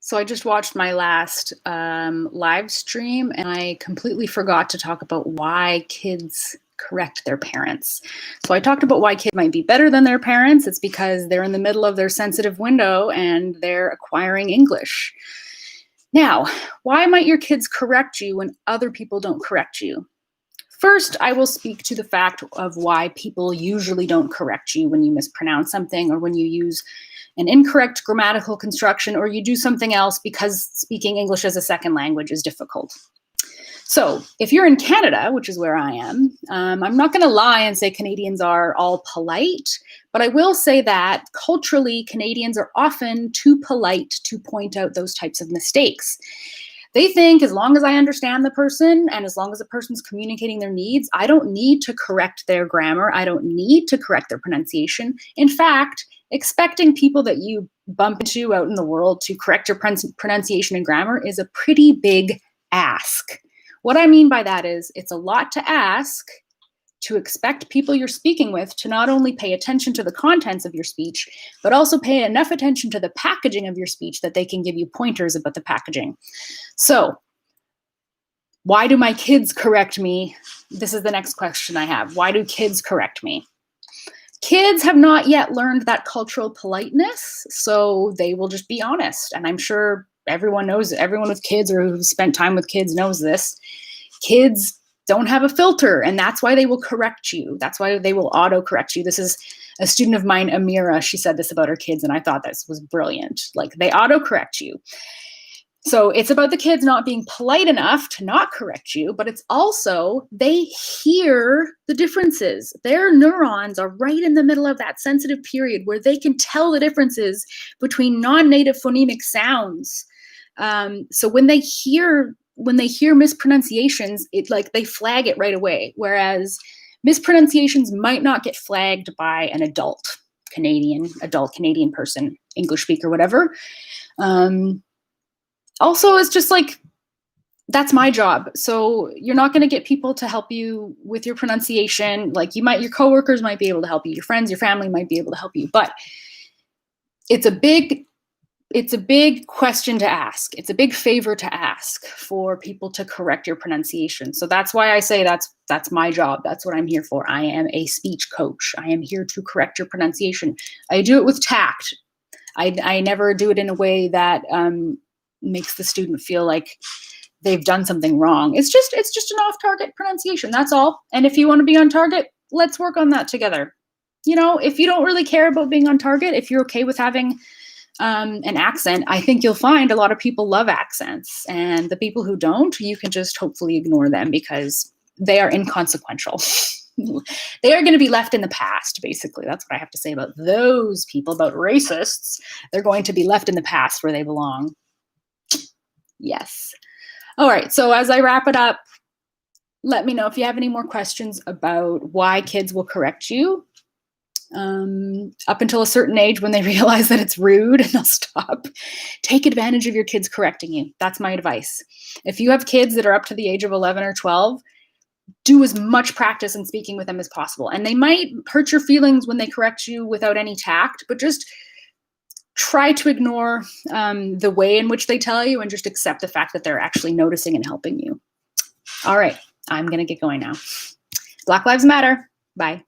So I just watched my last live stream and I completely forgot to talk about why kids correct their parents. So I talked about why kids might be better than their parents. It's because they're in the middle of their sensitive window and they're acquiring English. Now, why might your kids correct you when other people don't correct you? First, I will speak to the fact of why people usually don't correct you when you mispronounce something or when you use an incorrect grammatical construction or you do something else because speaking English as a second language is difficult. So if you're in Canada, which is where I am, I'm not going to lie and say Canadians are all polite, but I will say that culturally, Canadians are often too polite to point out those types of mistakes. They think as long as I understand the person and as long as the person's communicating their needs, I don't need to correct their grammar. I don't need to correct their pronunciation. In fact, expecting people that you bump into out in the world to correct your pronunciation and grammar is a pretty big ask. What I mean by that is it's a lot to ask to expect people you're speaking with to not only pay attention to the contents of your speech, but also pay enough attention to the packaging of your speech that they can give you pointers about the packaging. So, why do my kids correct me? This is the next question I have. Why do kids correct me? Kids have not yet learned that cultural politeness, so they will just be honest. And I'm sure everyone knows, everyone with kids or who's spent time with kids knows this. Kids don't have a filter, and that's why they will correct you. That's why they will auto-correct you. This is a student of mine, Amira. She said this about her kids, and I thought this was brilliant. Like, they auto-correct you. So it's about the kids not being polite enough to not correct you, but it's also they hear the differences. Their neurons are right in the middle of that sensitive period where they can tell the differences between non-native phonemic sounds. So when they hear mispronunciations, they flag it right away. Whereas mispronunciations might not get flagged by an adult Canadian person, English speaker, whatever. Also, it's just like, that's my job. So you're not going to get people to help you with your pronunciation. Like your coworkers might be able to help you, your friends, your family might be able to help you, but it's a big question to ask. It's a big favor to ask for people to correct your pronunciation. So that's why I say that's my job. That's what I'm here for. I am a speech coach. I am here to correct your pronunciation. I do it with tact. I never do it in a way that makes the student feel like they've done something wrong. It's just an off-target pronunciation. That's all. And if you want to be on target, let's work on that together. You know, if you don't really care about being on target, if you're okay with having an accent, I think you'll find a lot of people love accents, and the people who don't, you can just hopefully ignore them because they are inconsequential. They are going to be left in the past, basically. That's what I have to say about those people, about racists. They're going to be left in the past where they belong. Yes. All right. So as I wrap it up, let me know if you have any more questions about why kids will correct you. Up until a certain age when they realize that it's rude and they'll stop. Take advantage of your kids correcting you. That's my advice. If you have kids that are up to the age of 11 or 12, do as much practice in speaking with them as possible. And they might hurt your feelings when they correct you without any tact, but just try to ignore the way in which they tell you and just accept the fact that they're actually noticing and helping you. All right, I'm going to get going now. Black Lives Matter. Bye.